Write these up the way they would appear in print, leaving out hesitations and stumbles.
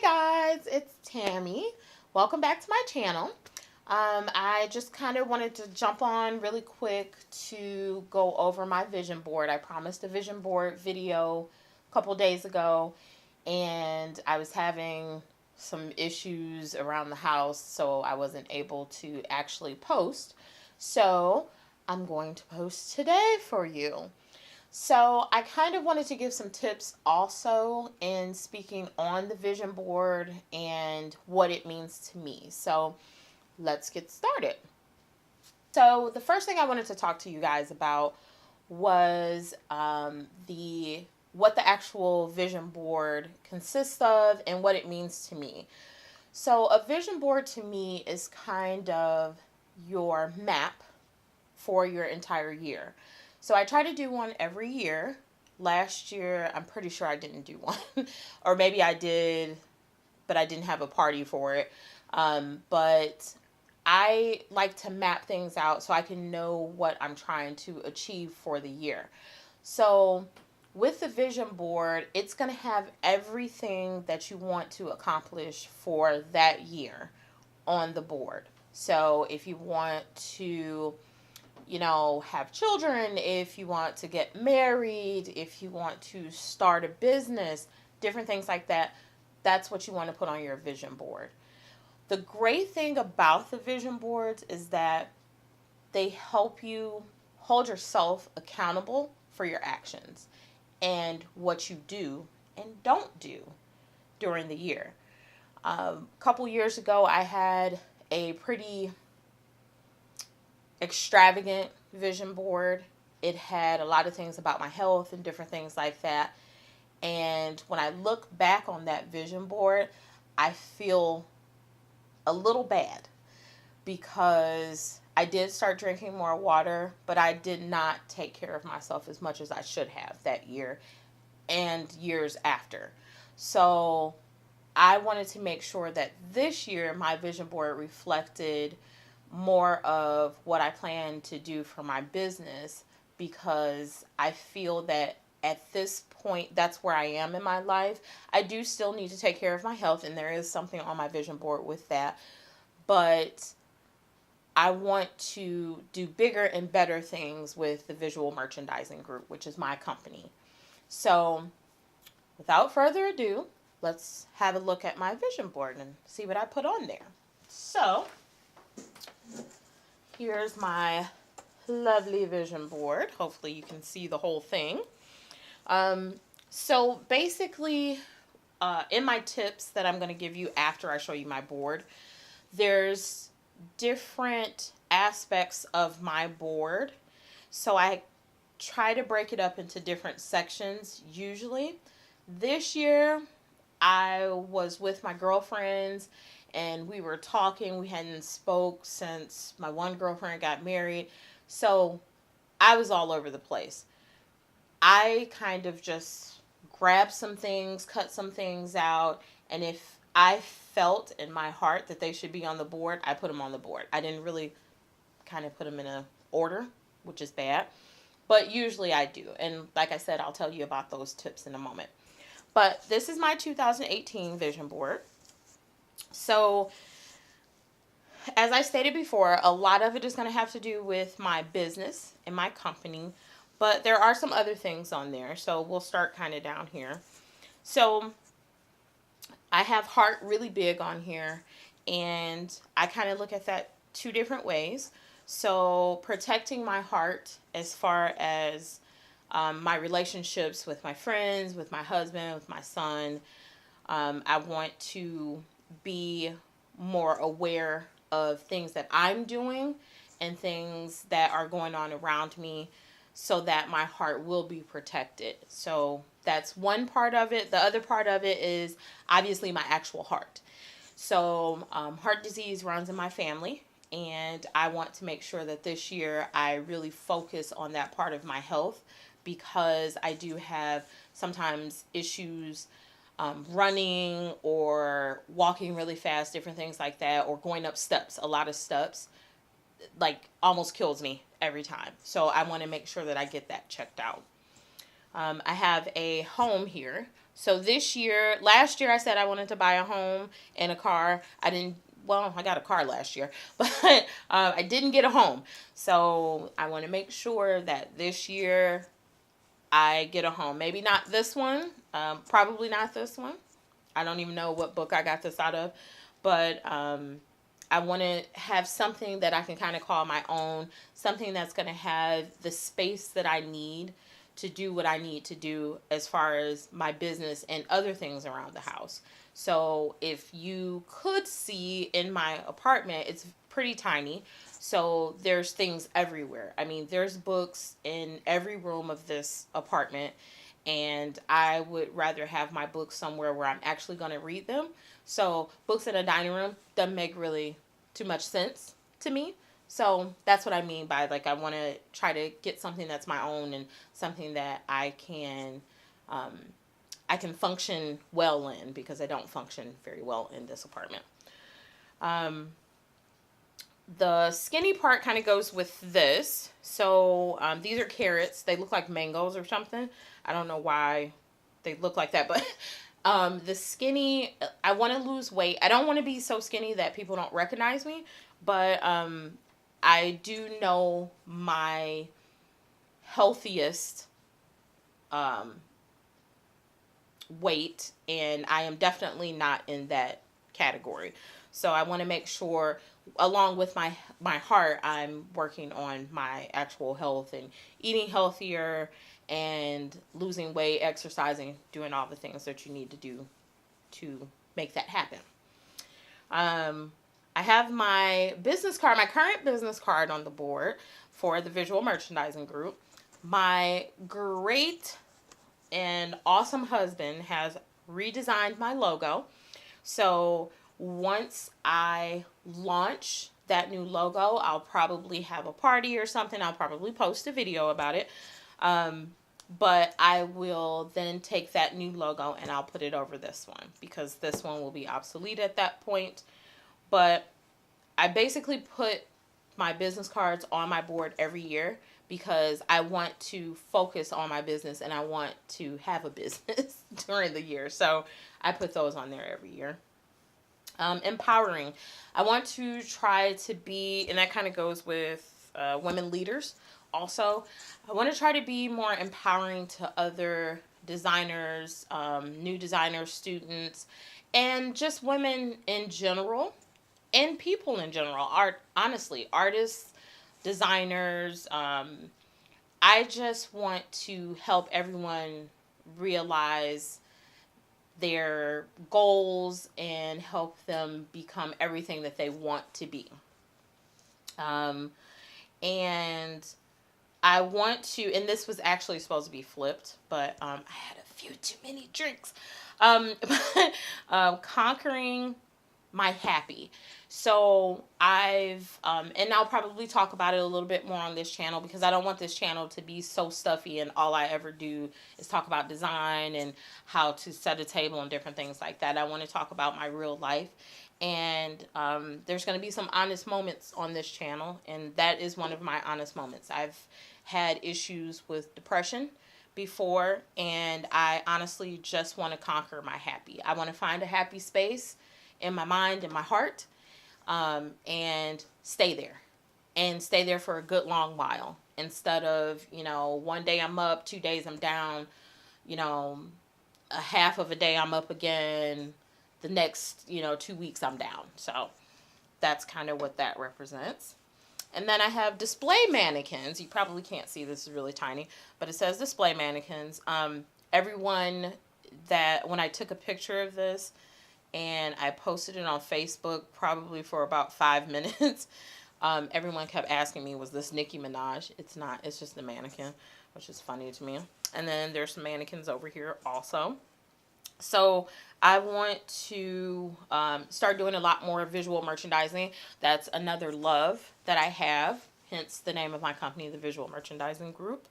guys, it's Tammy. Welcome back to my channel. I just kind of wanted to jump on really quick to go over my vision board. I promised a vision board video a couple days ago, and I was having some issues around the house, so I wasn't able to actually post. So I'm going to post today for you. So I kind of wanted to give some tips also in speaking on the vision board and what it means to me. So let's get started. So the first thing I wanted to talk to you guys about was what the actual vision board consists of and what it means to me. So a vision board to me is kind of your map for your entire year. So I try to do one every year. Last year, I'm pretty sure I didn't do one. Or maybe I did, but I didn't have a party for it. But I like to map things out so I can know what I'm trying to achieve for the year. So with the vision board, it's going to have everything that you want to accomplish for that year on the board. So if you want to have children, if you want to get married, if you want to start a business, different things like that, that's what you want to put on your vision board. The great thing about the vision boards is that they help you hold yourself accountable for your actions and what you do and don't do during the year. A couple years ago, I had a pretty extravagant vision board. It had a lot of things about my health and different things like that. And when I look back on that vision board, I feel a little bad because I did start drinking more water, but I did not take care of myself as much as I should have that year and years after. So I wanted to make sure that this year my vision board reflected more of what I plan to do for my business, because I feel that at this point, that's where I am in my life. I do still need to take care of my health, and there is something on my vision board with that, but I want to do bigger and better things with the Visual Merchandising Group, which is my company. So without further ado, let's have a look at my vision board and see what I put on there. So here's my lovely vision board. Hopefully you can see the whole thing. So basically, in my tips that I'm going to give you after I show you my board, there's different aspects of my board. So I try to break it up into different sections usually. This year, I was with my girlfriends and we were talking. We hadn't spoke since my one girlfriend got married. So I was all over the place. I kind of just grabbed some things, cut some things out, and if I felt in my heart that they should be on the board, I put them on the board. I didn't really kind of put them in a order, which is bad, but usually I do. And like I said, I'll tell you about those tips in a moment. But this is my 2018 vision board. So as I stated before, a lot of it is going to have to do with my business and my company, but there are some other things on there. So we'll start kind of down here. So I have heart really big on here, and I kind of look at that two different ways. So protecting my heart as far as my relationships with my friends, with my husband, with my son. I want to be more aware of things that I'm doing and things that are going on around me so that my heart will be protected. So that's one part of it. The other part of it is obviously my actual heart. So heart disease runs in my family, and I want to make sure that this year I really focus on that part of my health, because I do have sometimes issues running or walking really fast, different things like that, or going up steps, a lot of steps, like almost kills me every time. So I want to make sure that I get that checked out. I have a home here, So last year I said I wanted to buy a home and a car. I got a car last year, but I didn't get a home. So I want to make sure that this year I get a home. Maybe not this one. Probably not this one. I don't even know what book I got this out of. But I want to have something that I can kind of call my own. Something that's going to have the space that I need to do what I need to do as far as my business and other things around the house. So if you could see in my apartment, it's pretty tiny. So there's things everywhere. I mean, there's books in every room of this apartment. And I would rather have my books somewhere where I'm actually going to read them. So books in a dining room doesn't make really too much sense to me. So that's what I mean by, like, I want to try to get something that's my own and something that I can function well in, because I don't function very well in this apartment. The skinny part kind of goes with this. So these are carrots. They look like mangoes or something. I don't know why they look like that, but the skinny, I want to lose weight. I don't want to be so skinny that people don't recognize me, but I do know my healthiest weight, and I am definitely not in that category. So I want to make sure, along with my heart, I'm working on my actual health and eating healthier and losing weight, exercising, doing all the things that you need to do to make that happen. I have my business card, my current business card on the board for the visual merchandising group. My great and awesome husband has redesigned my logo. So once I launch that new logo, I'll probably have a party or something. I'll probably post a video about it. But I will then take that new logo and I'll put it over this one, because this one will be obsolete at that point. But I basically put my business cards on my board every year because I want to focus on my business and I want to have a business during the year. So I put those on there every year. Empowering. I want to try to be, and that kind of goes with women leaders also. I want to try to be more empowering to other designers, new designers, students, and just women in general, and people in general. Honestly, artists, designers. I just want to help everyone realize their goals and help them become everything that they want to be. And I want to, and this was actually supposed to be flipped, but I had a few too many drinks. Conquering my happy. So and I'll probably talk about it a little bit more on this channel, because I don't want this channel to be so stuffy and all I ever do is talk about design and how to set a table and different things like that. I want to talk about my real life. And there's going to be some honest moments on this channel, and that is one of my honest moments. I've had issues with depression before, and I honestly just want to conquer my happy. I want to find a happy space in my mind and my heart, and stay there for a good long while, instead of, one day I'm up, 2 days I'm down, a half of a day I'm up again, the next 2 weeks I'm down. So that's kind of what that represents. And then I have display mannequins. You probably can't see, this is really tiny, but it says display mannequins. Everyone that, when I took a picture of this and I posted it on Facebook probably for about 5 minutes, everyone kept asking me, was this Nicki Minaj? It's not, it's just a mannequin, which is funny to me. And then there's some mannequins over here also. So I want to start doing a lot more visual merchandising. That's another love that I have, hence the name of my company, the Visual Merchandising Group.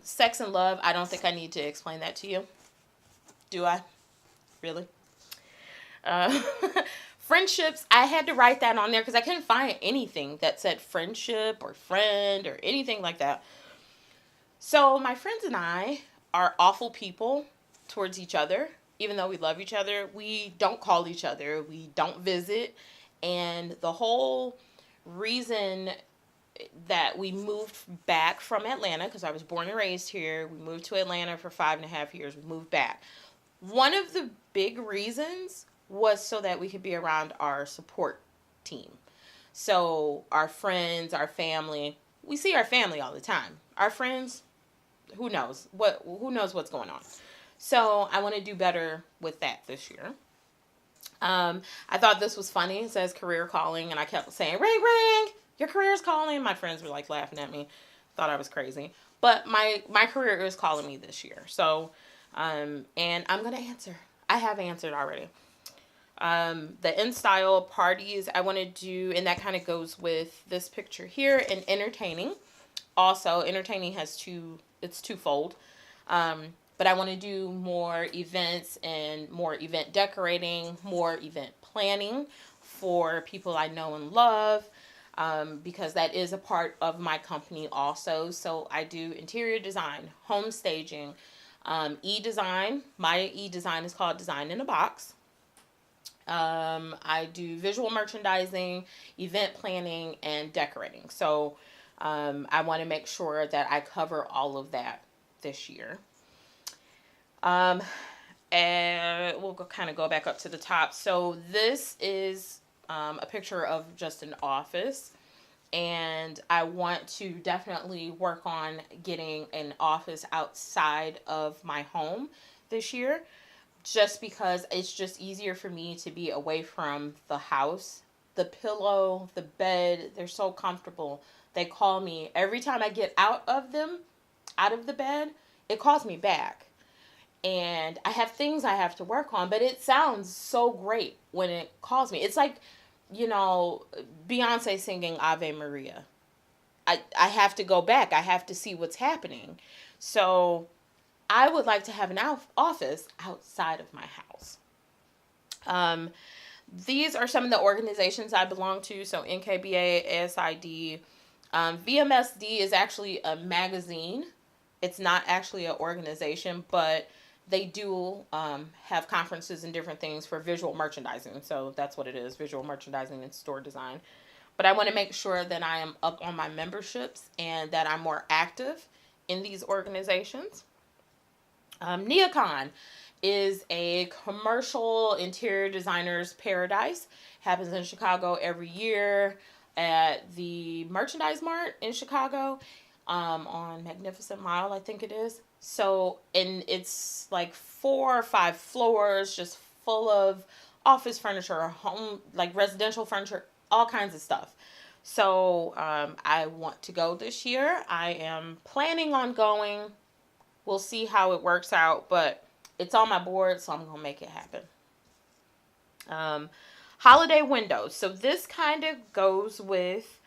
Sex and love, I don't think I need to explain that to you. Do I? Really? Friendships, I had to write that on there because I couldn't find anything that said friendship or friend or anything like that. So my friends and I are awful people. towards each other. Even though we love each other, we don't call each other, we don't visit. And the whole reason that we moved back from Atlanta, because I was born and raised here, we moved to Atlanta for 5.5 years, we moved back. One of the big reasons was so that we could be around our support team. So our friends, our family, we see our family all the time. Our friends, who knows what's going on. So I want to do better with that this year. I thought this was funny. It says career calling, and I kept saying, ring, ring, your career's calling. My friends were like laughing at me, thought I was crazy. But my career is calling me this year. So, and I'm going to answer. I have answered already. The in-style parties I want to do, and that kind of goes with this picture here, and entertaining. Also, entertaining it's twofold. But I want to do more events and more event decorating, more event planning for people I know and love, because that is a part of my company also. So I do interior design, home staging, e-design. My e-design is called Design in a Box. I do visual merchandising, event planning, and decorating. So I want to make sure that I cover all of that this year. And we'll kind of go back up to the top. So this is a picture of just an office, and I want to definitely work on getting an office outside of my home this year, just because it's just easier for me to be away from the house. The pillow, the bed, they're so comfortable. They call me every time I get out of the bed, it calls me back. And I have things I have to work on, but it sounds so great when it calls me. It's like, Beyonce singing Ave Maria. I have to go back. I have to see what's happening. So I would like to have an office outside of my house. These are some of the organizations I belong to. So NKBA, ASID, VMSD is actually a magazine. It's not actually an organization, but they do have conferences and different things for visual merchandising. So that's what it is, visual merchandising and store design. But I want to make sure that I am up on my memberships and that I'm more active in these organizations. Neocon is a commercial interior designer's paradise. Happens in Chicago every year at the Merchandise Mart in Chicago, on Magnificent Mile, I think it is. So, and it's like 4 or 5 floors just full of office furniture, home, like residential furniture, all kinds of stuff. So, I want to go this year. I am planning on going. We'll see how it works out, but it's on my board, so I'm going to make it happen. Holiday windows. So this kind of goes with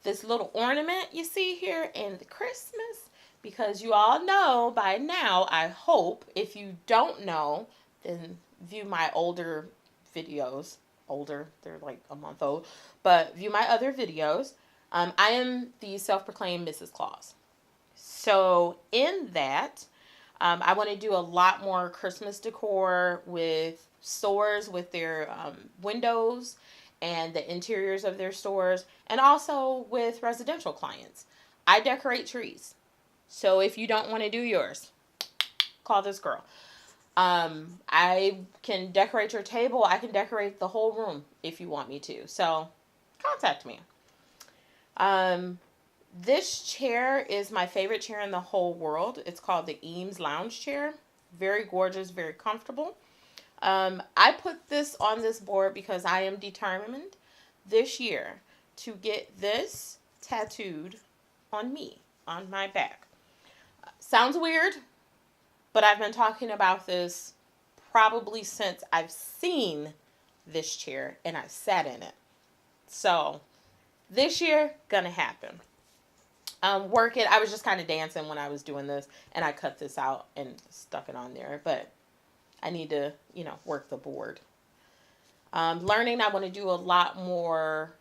this little ornament you see here in the Christmas, because you all know by now, I hope. If you don't know, then view my older videos. Older, they're like a month old, but view my other videos. I am the self-proclaimed Mrs. Claus. So in that, I want to do a lot more Christmas decor with stores, with their windows and the interiors of their stores, and also with residential clients. I decorate trees. So if you don't want to do yours, call this girl. I can decorate your table. I can decorate the whole room if you want me to. So contact me. This chair is my favorite chair in the whole world. It's called the Eames Lounge Chair. Very gorgeous, very comfortable. I put this on this board because I am determined this year to get this tattooed on me, on my back. Sounds weird, but I've been talking about this probably since I've seen this chair and I've sat in it. So this year, gonna happen. Work it. I was just kind of dancing when I was doing this, and I cut this out and stuck it on there, but I need to, work the board. Learning, I want to do a lot more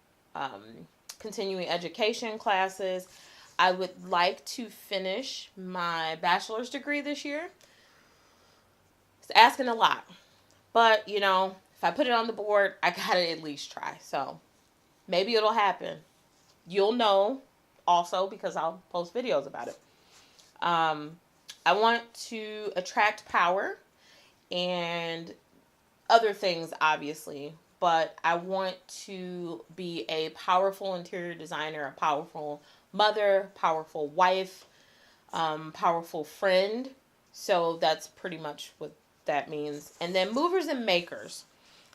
continuing education classes. I would like to finish my bachelor's degree this year. It's asking a lot. But, you know, if I put it on the board, I gotta at least try. So maybe it'll happen. You'll know also because I'll post videos about it. I want to attract power and other things, obviously. But I want to be a powerful interior designer, a powerful mother, powerful wife, powerful friend. So that's pretty much what that means. And then movers and makers.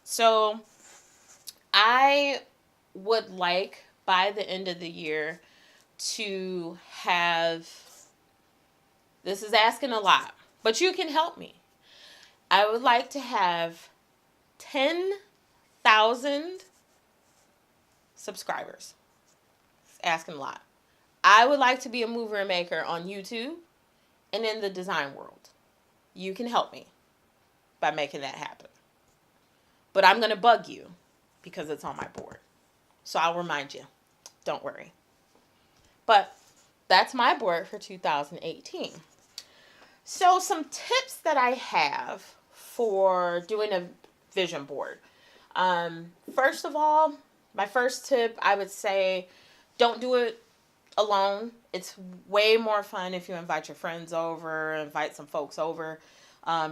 So I would like by the end of the year to have, this is asking a lot, but you can help me. I would like to have 10,000 subscribers. It's asking a lot. I would like to be a mover and maker on YouTube and in the design world. You can help me by making that happen. But I'm going to bug you because it's on my board. So I'll remind you. Don't worry. But that's my board for 2018. So some tips that I have for doing a vision board. First of all, my first tip, I would say, don't do it alone. It's way more fun if you invite your friends over, invite some folks over.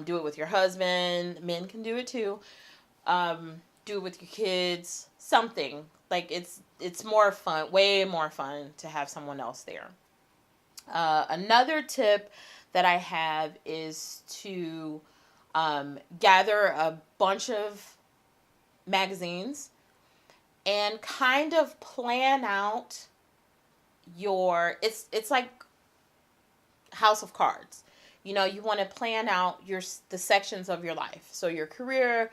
Do it with your husband. Men can do it too. Do it with your kids. Something. Like it's more fun, way more fun to have someone else there. Another tip that I have is to gather a bunch of magazines and kind of plan out your, it's like House of Cards. You know, you want to plan out the sections of your life. So your career,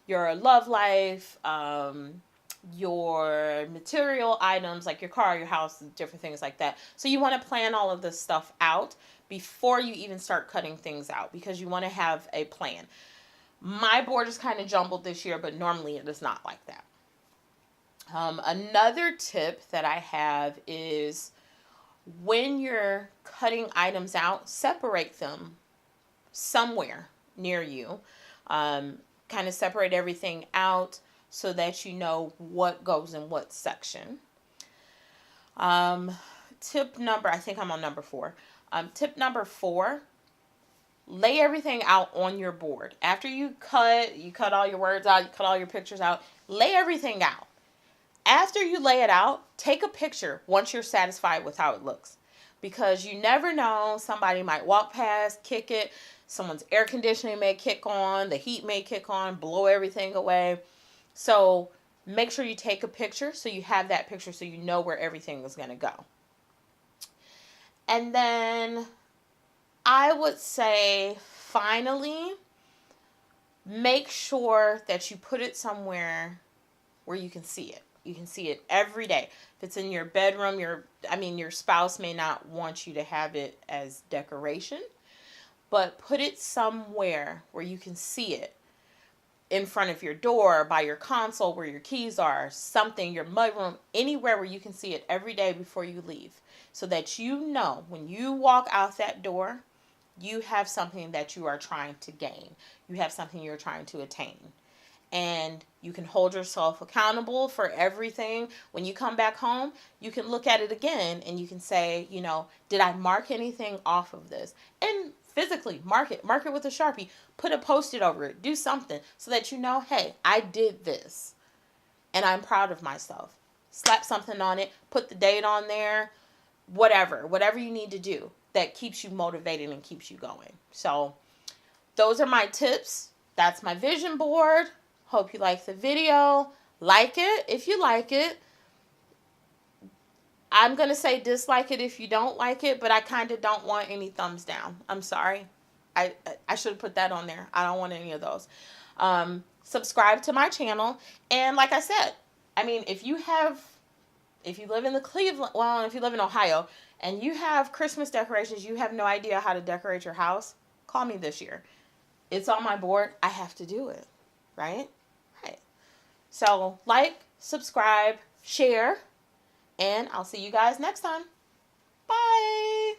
your love life, your material items like your car, your house, different things like that. So you want to plan all of this stuff out before you even start cutting things out because you want to have a plan. My board is kind of jumbled this year, but normally it is not like that. Another tip that I have is when you're cutting items out, separate them somewhere near you. Kind of separate everything out so that you know what goes in what section. Tip number, I think I'm on number 4. Tip number 4, lay everything out on your board. After you cut all your words out, you cut all your pictures out, lay everything out. After you lay it out, take a picture once you're satisfied with how it looks. Because you never know, somebody might walk past, kick it, someone's air conditioning may kick on, the heat may kick on, blow everything away. So make sure you take a picture so you have that picture so you know where everything is going to go. And then I would say, finally, make sure that you put it somewhere where you can see it. You can see it every day. If it's in your bedroom, your spouse may not want you to have it as decoration, but put it somewhere where you can see it. In front of your door, by your console where your keys are, something, your mudroom, anywhere where you can see it every day before you leave. So that you know when you walk out that door, you have something that you are trying to gain. You have something you're trying to attain. And you can hold yourself accountable for everything. When you come back home, you can look at it again and you can say, you know, did I mark anything off of this? And physically mark it with a Sharpie, put a Post-it over it, do something so that you know, hey, I did this and I'm proud of myself. Slap something on it, put the date on there, whatever you need to do that keeps you motivated and keeps you going. So those are my tips. That's my vision board. Hope you like the video. Like it if you like it. I'm going to say dislike it if you don't like it, but I kind of don't want any thumbs down. I'm sorry. I should have put that on there. I don't want any of those. Subscribe to my channel. And like I said, I mean, if you live in if you live in Ohio and you have Christmas decorations, you have no idea how to decorate your house, call me this year. It's on my board. I have to do it. Right? Right. So like, subscribe, share. And I'll see you guys next time. Bye.